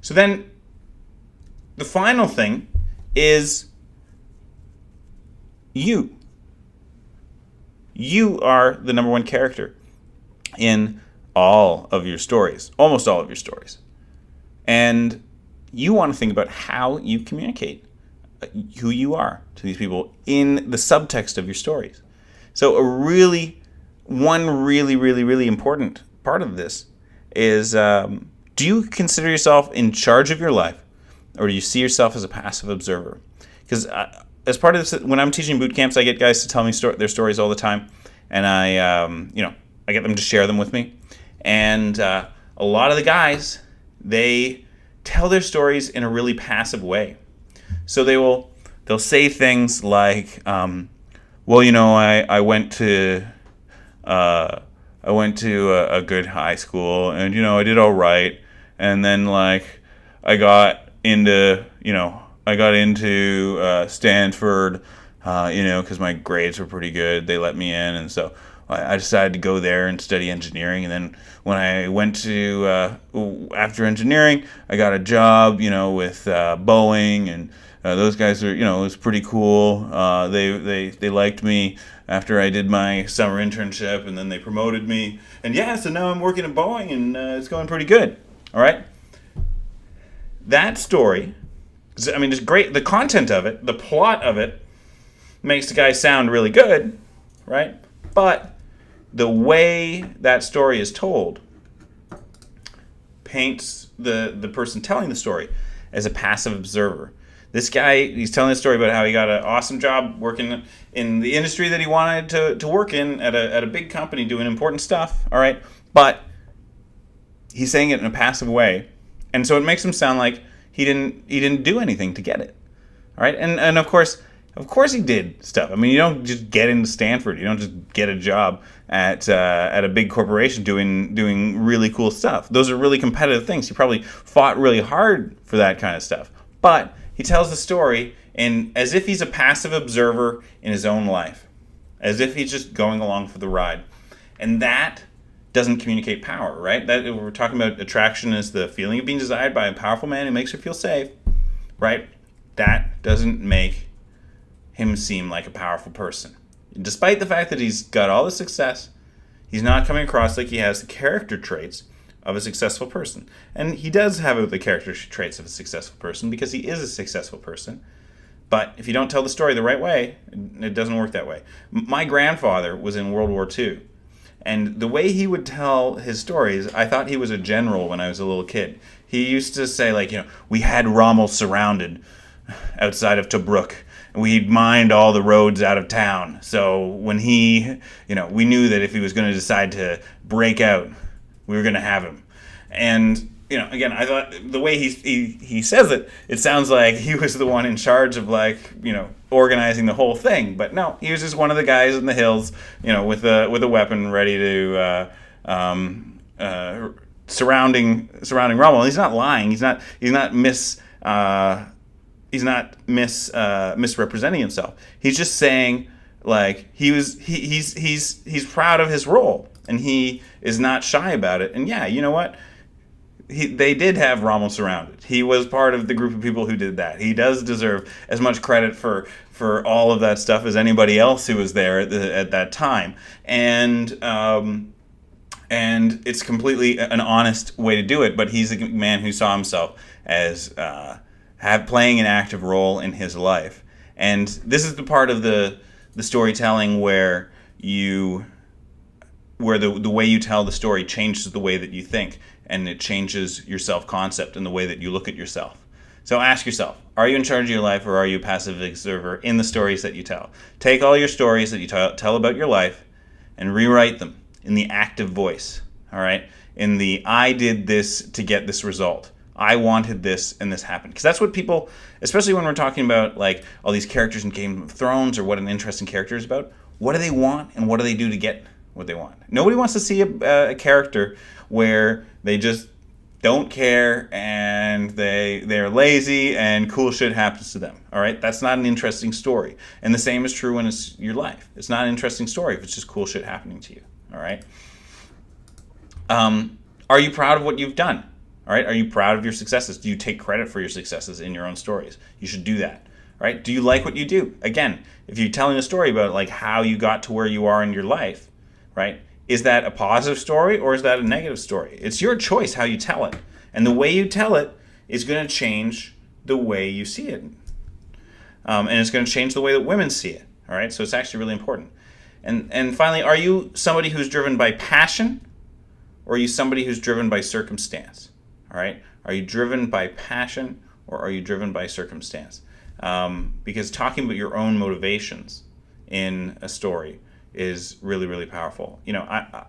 So then the final thing is you. You are the number one character in all of your stories, almost all of your stories. And you want to think about how you communicate who you are to these people in the subtext of your stories. So one really important part of this is, do you consider yourself in charge of your life, or do you see yourself as a passive observer? Because as part of this, when I'm teaching boot camps, I get guys to tell me their stories all the time, and I get them to share them with me. And a lot of the guys, they tell their stories in a really passive way. So they'll say things like, well, I went to a good high school, and I did all right, and then like I got into Stanford, because my grades were pretty good. They let me in, and so I decided to go there and study engineering. And then when I went to after engineering, I got a job, with Boeing, and those guys were, it was pretty cool. They liked me after I did my summer internship, and then they promoted me. And so now I'm working at Boeing, and it's going pretty good. All right. That story, it's great. The content of it, the plot of it, makes the guy sound really good, right? But the way that story is told paints the person telling the story as a passive observer. This guy, he's telling a story about how he got an awesome job working in the industry that he wanted to work in at a big company doing important stuff, all right? But he's saying it in a passive way, and so it makes him sound like he didn't do anything to get it, all right? And of course he did stuff. You don't just get into Stanford. You don't just get a job at a big corporation doing really cool stuff. Those are really competitive things. He probably fought really hard for that kind of stuff. But he tells the story as if he's a passive observer in his own life, as if he's just going along for the ride. And that doesn't communicate power, right? That we're talking about attraction as the feeling of being desired by a powerful man who makes her feel safe, right? That doesn't make him seem like a powerful person. Despite the fact that he's got all the success, he's not coming across like he has the character traits of a successful person. And he does have the character traits of a successful person because he is a successful person. But if you don't tell the story the right way, it doesn't work that way. My grandfather was in World War II. And the way he would tell his stories, I thought he was a general when I was a little kid. He used to say, we had Rommel surrounded outside of Tobruk. We'd mined all the roads out of town. So when we knew that if he was going to decide to break out, we were going to have him. And, again, I thought the way he says it, it sounds like he was the one in charge of, organizing the whole thing. But no, he was just one of the guys in the hills, with a weapon ready to surrounding Rommel. And he's not lying. He's not misrepresenting himself. He's just saying he's proud of his role, and he is not shy about it. And you know what? They did have Rommel surrounded. He was part of the group of people who did that. He does deserve as much credit for all of that stuff as anybody else who was there at that time. And it's completely an honest way to do it. But he's a man who saw himself as playing an active role in his life. And this is the part of the storytelling where the way you tell the story changes the way that you think, and it changes your self-concept and the way that you look at yourself. So ask yourself, are you in charge of your life, or are you a passive observer in the stories that you tell? Take all your stories that you tell about your life and rewrite them in the active voice, all right? In the I did this to get this result. I wanted this and this happened. Because that's what people, especially when we're talking about like all these characters in Game of Thrones or what an interesting character is about, what do they want and what do they do to get what they want? Nobody wants to see a character where they just don't care and they're lazy and cool shit happens to them. All right, that's not an interesting story. And the same is true when it's your life. It's not an interesting story if it's just cool shit happening to you. All right. Are you proud of what you've done? All right. Are you proud of your successes? Do you take credit for your successes in your own stories? You should do that. All right. Do you like what you do? Again, if you're telling a story about like how you got to where you are in your life, right? Is that a positive story or is that a negative story? It's your choice how you tell it. And the way you tell it is going to change the way you see it. And it's going to change the way that women see it. All right? So it's actually really important. And finally, are you somebody who's driven by passion or are you somebody who's driven by circumstance? All right? Are you driven by passion or are you driven by circumstance? Because talking about your own motivations in a story is really, really powerful. You know, I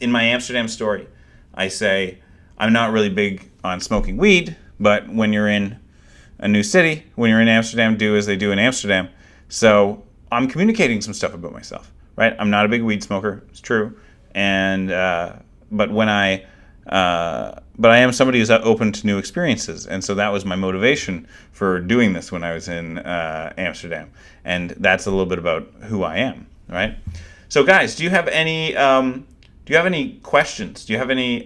in my Amsterdam story, I say, I'm not really big on smoking weed, but when you're in a new city, when you're in Amsterdam, do as they do in Amsterdam. So I'm communicating some stuff about myself, right? I'm not a big weed smoker, it's true. And, but I am somebody who's open to new experiences. And so that was my motivation for doing this when I was in Amsterdam. And that's a little bit about who I am. Right. So, guys, do you have any questions? Do you have any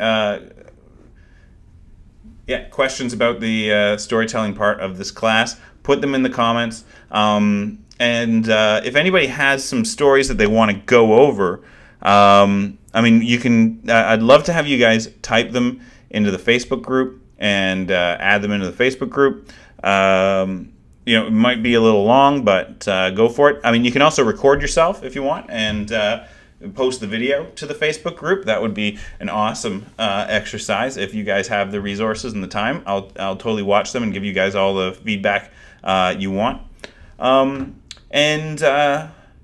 questions about the storytelling part of this class? Put them in the comments. And if anybody has some stories that they want to go over, I mean, you can. I'd love to have you guys type them into the Facebook group and add them into the Facebook group. You know, it might be a little long, but go for it. I mean, you can also record yourself if you want and post the video to the Facebook group. That would be an awesome exercise if you guys have the resources and the time. I'll totally watch them and give you guys all the feedback you want.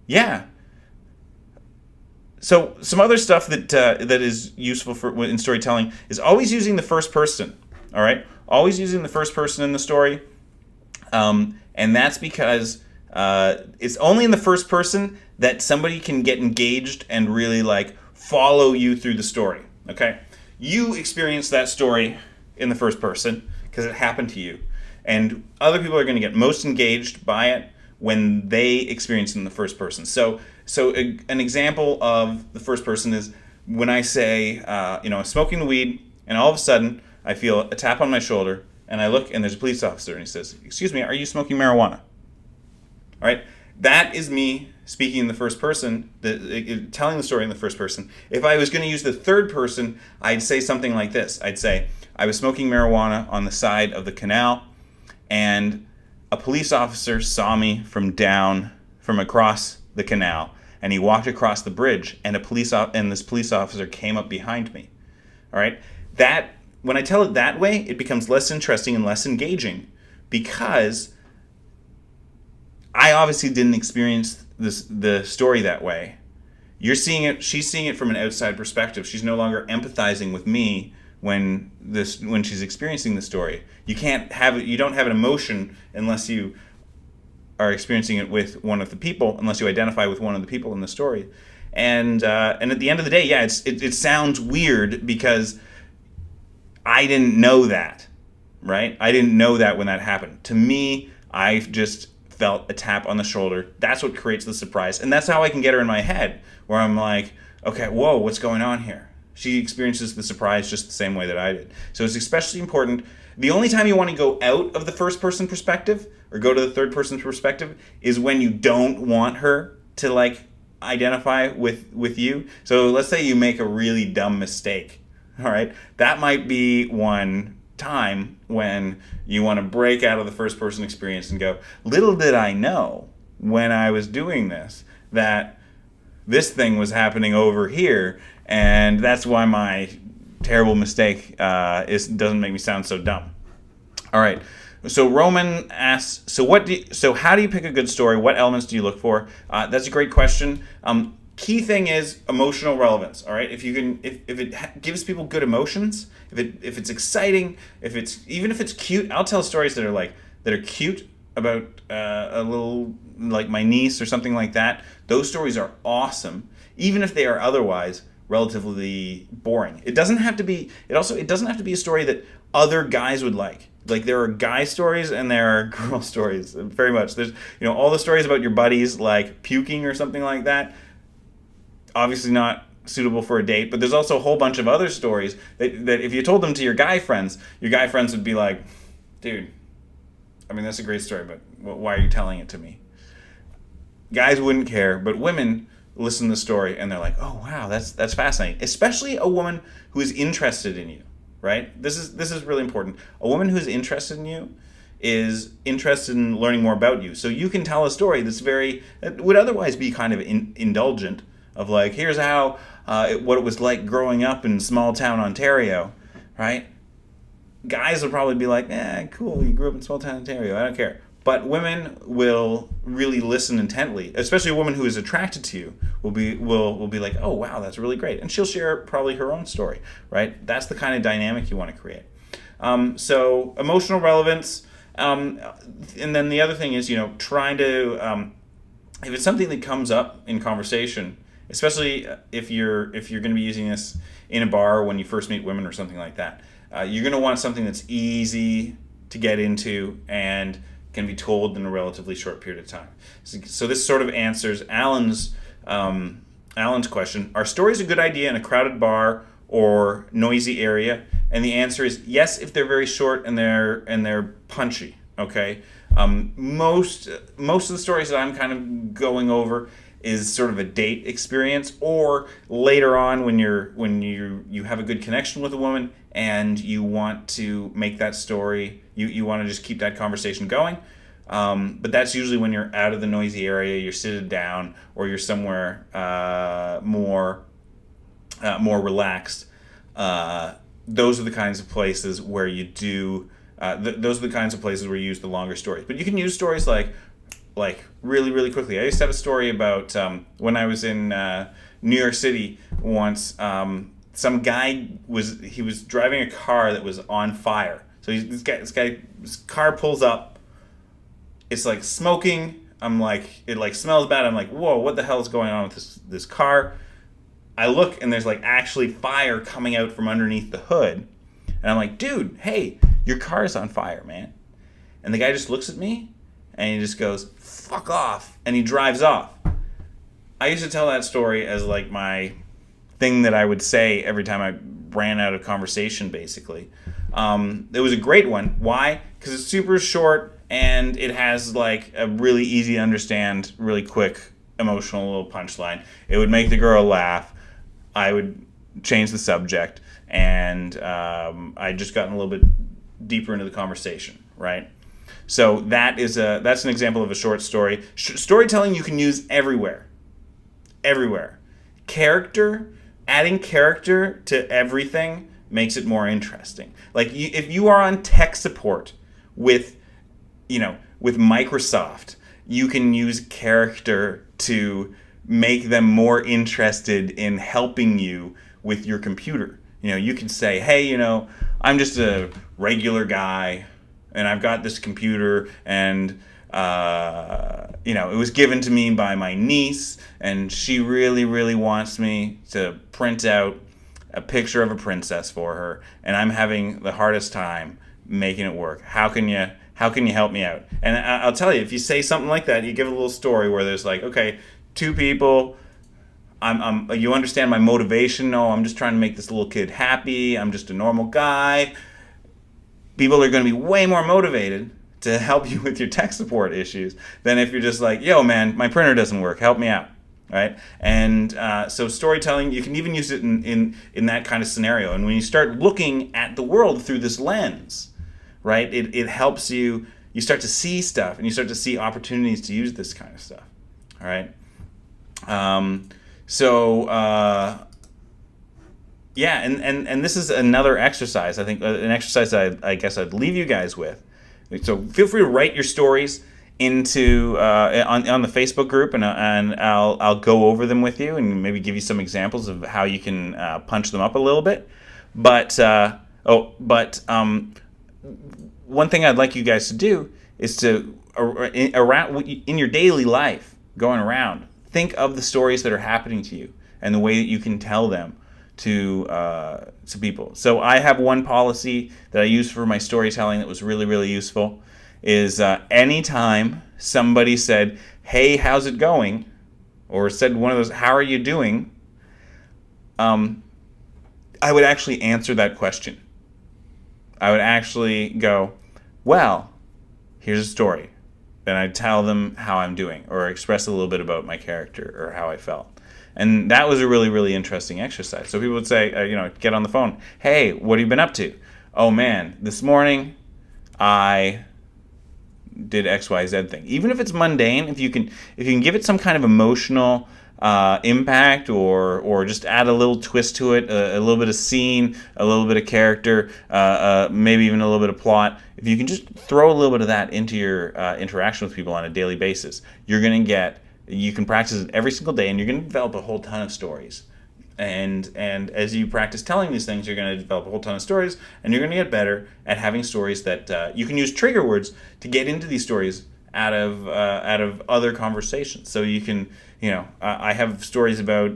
Yeah. So some other stuff that is useful in storytelling is always using the first person. All right, always using the first person in the story. And that's because it's only in the first person that somebody can get engaged and really like follow you through the story. Okay, you experience that story in the first person because it happened to you, and other people are going to get most engaged by it when they experience it in the first person. So an example of the first person is when I say, I'm smoking the weed, and all of a sudden I feel a tap on my shoulder. And I look, and there's a police officer, and he says, "Excuse me, are you smoking marijuana?" All right? That is me speaking in the first person, telling the story in the first person. If I was going to use the third person, I'd say something like this. I'd say, I was smoking marijuana on the side of the canal, and a police officer saw me from across the canal, and he walked across the bridge, and this police officer came up behind me. All right? When I tell it that way, it becomes less interesting and less engaging because I obviously didn't experience the story that way. You're seeing it, she's seeing it from an outside perspective. She's no longer empathizing with me when she's experiencing the story. You don't have an emotion unless you are experiencing it with one of the people, unless you identify with one of the people in the story. And at the end of the day, yeah, it sounds weird because I didn't know that, right? I didn't know that when that happened. To me, I just felt a tap on the shoulder. That's what creates the surprise. And that's how I can get her in my head, where I'm like, okay, whoa, what's going on here? She experiences the surprise just the same way that I did. So it's especially important. The only time you want to go out of the first person perspective or go to the third person perspective is when you don't want her to like identify with you. So let's say you make a really dumb mistake. All right, that might be one time when you want to break out of the first person experience and go, little did I know when I was doing this that this thing was happening over here, and that's why my terrible mistake doesn't make me sound so dumb. All right. So Roman asks, so how do you pick a good story? What elements do you look for? That's a great question. key thing is emotional relevance. All right, if you can, if it gives people good emotions, if it's exciting, even if it's cute, I'll tell stories that are cute about a little, like my niece or something like that. Those stories are awesome, even if they are otherwise relatively boring. It doesn't have to be. It doesn't have to be a story that other guys would like. Like, there are guy stories and there are girl stories. Very much. There's all the stories about your buddies like puking or something like that. Obviously not suitable for a date, but there's also a whole bunch of other stories that if you told them to your guy friends would be like, dude, I mean, that's a great story, but why are you telling it to me? Guys wouldn't care, but women listen to the story and they're like, oh wow, that's fascinating. Especially a woman who is interested in you, right? This is really important. A woman who is interested in you is interested in learning more about you. So you can tell a story that would otherwise be kind of indulgent, of like, here's how what it was like growing up in small town Ontario, right? Guys will probably be like, cool, you grew up in small town Ontario, I don't care. But women will really listen intently, especially a woman who is attracted to you will be like, oh wow, that's really great, and she'll share probably her own story, right? That's the kind of dynamic you want to create. So emotional relevance, and then the other thing is trying to if it's something that comes up in conversation, especially if you're going to be using this in a bar when you first meet women or something like that, you're going to want something that's easy to get into and can be told in a relatively short period of time. So this sort of answers Alan's question: are stories a good idea in a crowded bar or noisy area? And the answer is yes, if they're very short and they're punchy. Okay, most of the stories that I'm kind of going over is sort of a date experience, or later on when you have a good connection with a woman and you want to make that story, you want to just keep that conversation going. But that's usually when you're out of the noisy area, you're seated down, or you're somewhere more relaxed. Those are the kinds of places where you do. Those are the kinds of places where you use the longer stories. But you can use stories like really, really quickly. I used to have a story about when I was in New York City once. Some guy was driving a car that was on fire. So this guy's car pulls up. It's like smoking. I'm like, it like smells bad. I'm like, whoa, what the hell is going on with this car? I look and there's like actually fire coming out from underneath the hood. And I'm like, dude, hey, your car's on fire, man. And the guy just looks at me and he just goes, fuck off. And he drives off. I used to tell that story as like my thing that I would say every time I ran out of conversation, basically. It was a great one. Why? Because it's super short and it has like a really easy to understand, really quick, emotional little punchline. It would make the girl laugh. I would change the subject, and I just gotten a little bit deeper into the conversation, right? So that's an example of a short story. Storytelling you can use everywhere. Everywhere. Adding character to everything makes it more interesting. Like if you are on tech support with Microsoft, you can use character to make them more interested in helping you with your computer. You can say, hey, I'm just a regular guy and I've got this computer and it was given to me by my niece and she really, really wants me to print out a picture of a princess for her and I'm having the hardest time making it work. How can you help me out? And I'll tell you, if you say something like that, you give a little story where there's like, okay, two people, you understand my motivation? No, I'm just trying to make this little kid happy. I'm just a normal guy. People are going to be way more motivated to help you with your tech support issues than if you're just like, yo, man, my printer doesn't work. Help me out, right? And so storytelling, you can even use it in that kind of scenario. And when you start looking at the world through this lens, right, it helps you. You start to see stuff, and you start to see opportunities to use this kind of stuff, all right? Yeah, and this is another exercise, I think, an exercise I guess I'd leave you guys with. So feel free to write your stories into on the Facebook group, and I'll go over them with you and maybe give you some examples of how you can punch them up a little bit. But one thing I'd like you guys to do is to around in your daily life, going around, think of the stories that are happening to you and the way that you can tell them to people. So I have one policy that I use for my storytelling that was really, really useful. Is anytime somebody said, "Hey, how's it going?" or said one of those, "How are you doing?" I would actually answer that question. I would actually go, "Well, here's a story." Then I'd tell them how I'm doing, or express a little bit about my character or how I felt. And that was a really, really interesting exercise. So people would say, get on the phone. "Hey, what have you been up to?" "Oh man, this morning I did XYZ thing." Even if it's mundane, if you can give it some kind of emotional impact, or just add a little twist to it, a little bit of scene, a little bit of character, maybe even a little bit of plot. If you can just throw a little bit of that into your interaction with people on a daily basis, you can practice it every single day, and you're going to develop a whole ton of stories. And as you practice telling these things, you're going to develop a whole ton of stories, and you're going to get better at having stories that you can use trigger words to get into these stories out of other conversations. So you can, I have stories about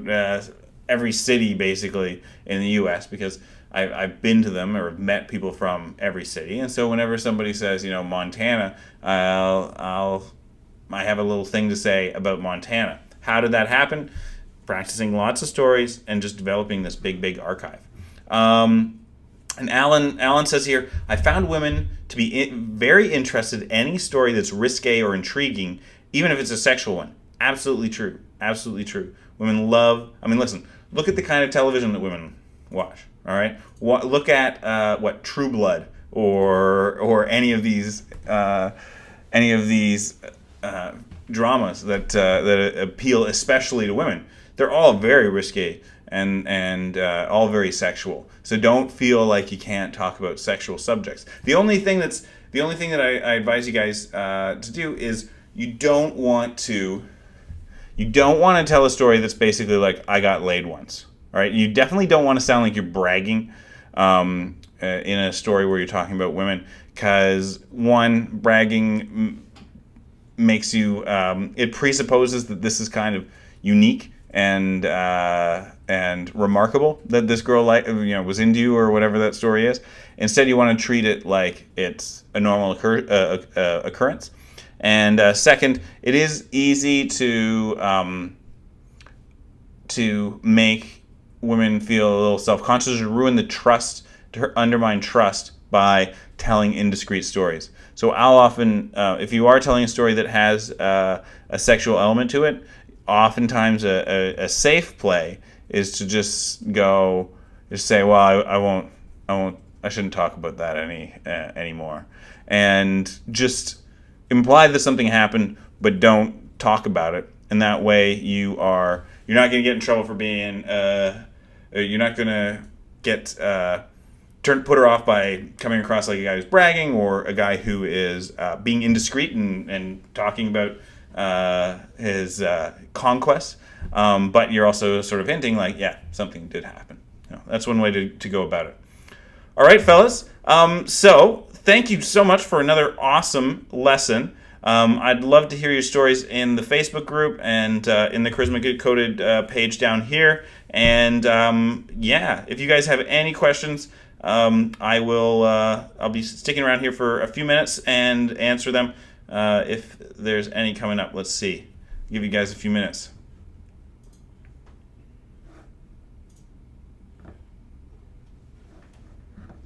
every city basically in the U.S. because I've been to them or met people from every city, and so whenever somebody says, Montana, I have a little thing to say about Montana. How did that happen? Practicing lots of stories and just developing this big archive. And Alan says here, "I found women to be very interested in any story that's risque or intriguing, even if it's a sexual one." Absolutely true. Absolutely true. Women love. Listen. Look at the kind of television that women watch. All right. Look at True Blood or any of these dramas that appeal especially to women. They're all very risque and all very sexual. So don't feel like you can't talk about sexual subjects. The only thing that I advise you guys to do is you don't want to tell a story that's basically like, "I got laid once." All right, you definitely don't want to sound like you're bragging in a story where you're talking about women, because one, bragging makes you it presupposes that this is kind of unique and remarkable, that this girl was into you or whatever that story is. Instead, you want to treat it like it's a normal occurrence. And second, it is easy to make women feel a little self-conscious, or ruin the trust, to undermine trust by telling indiscreet stories. So I'll often, if you are telling a story that has a sexual element to it, oftentimes a safe play is to just say, "Well, I shouldn't talk about that anymore," and just imply that something happened, but don't talk about it. And that way, you're not going to get in trouble for being, you're not going to get put her off by coming across like a guy who's bragging, or a guy who is being indiscreet and talking about his conquest, but you're also sort of hinting like, yeah, something did happen. That's one way to go about it. All right, fellas. So thank you so much for another awesome lesson. I'd love to hear your stories in the Facebook group and in the Charisma Good Coded page down here. And if you guys have any questions, I'll be sticking around here for a few minutes and answer them if there's any coming up. Let's see. I'll give you guys a few minutes.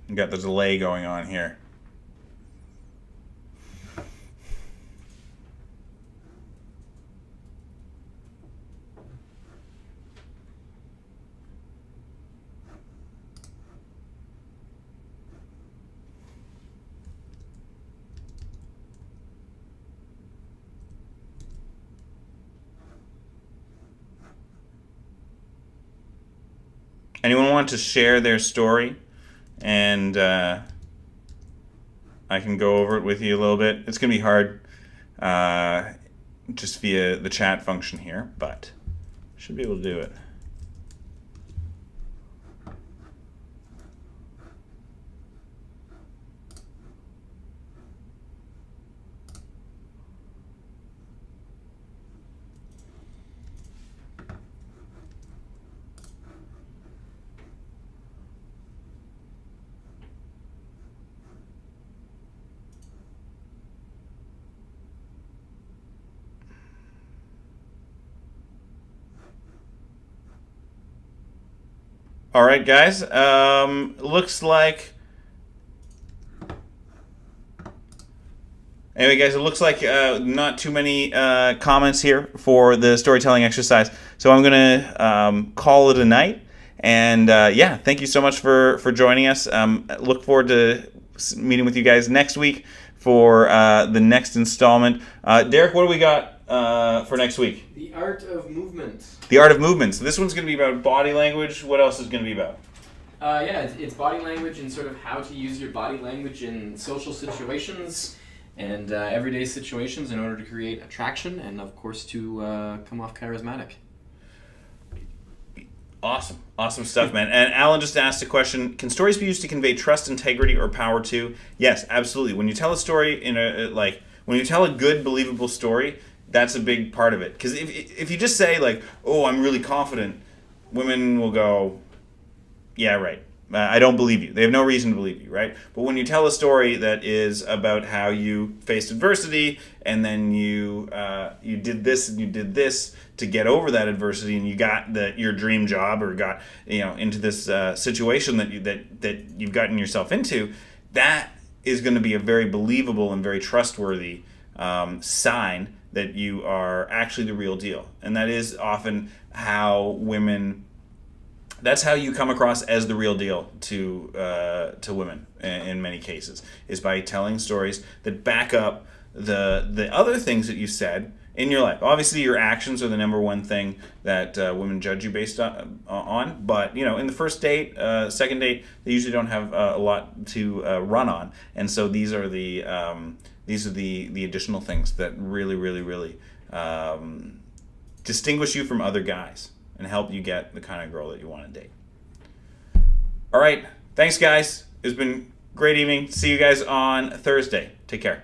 We've got the delay going on here. Anyone want to share their story? And I can go over it with you a little bit. It's going to be hard just via the chat function here, but should be able to do it. All right, guys. Looks like. Anyway, guys, it looks like not too many comments here for the storytelling exercise. So I'm going to call it a night. And yeah, thank you so much for joining us. Look forward to meeting with you guys next week for the next installment. Derek, what do we got for next week? The Art of Movement. The Art of Movement. So this one's going to be about body language. What else is going to be about? Yeah, it's body language and sort of how to use your body language in social situations and everyday situations in order to create attraction and, of course, to come off charismatic. Awesome stuff, man. And Alan just asked a question: can stories be used to convey trust, integrity, or power too? Yes, absolutely. When you tell a story when you tell a good, believable story, that's a big part of it. Because if you just say like, "Oh, I'm really confident," women will go, "Yeah, right. I don't believe you." They have no reason to believe you, right? But when you tell a story that is about how you faced adversity and then you did this and you did this to get over that adversity and you got your dream job or got into this situation that you've gotten yourself into, that is going to be a very believable and very trustworthy sign that you are actually the real deal. And that is often how women. That's how you come across as the real deal to women in many cases, is by telling stories that back up the other things that you said in your life. Obviously, your actions are the number one thing that women judge you based on. But in the first date, second date, they usually don't have a lot to run on, and so these are the additional things that really, really, really distinguish you from other guys and help you get the kind of girl that you want to date. All right. Thanks, guys. It's been a great evening. See you guys on Thursday. Take care.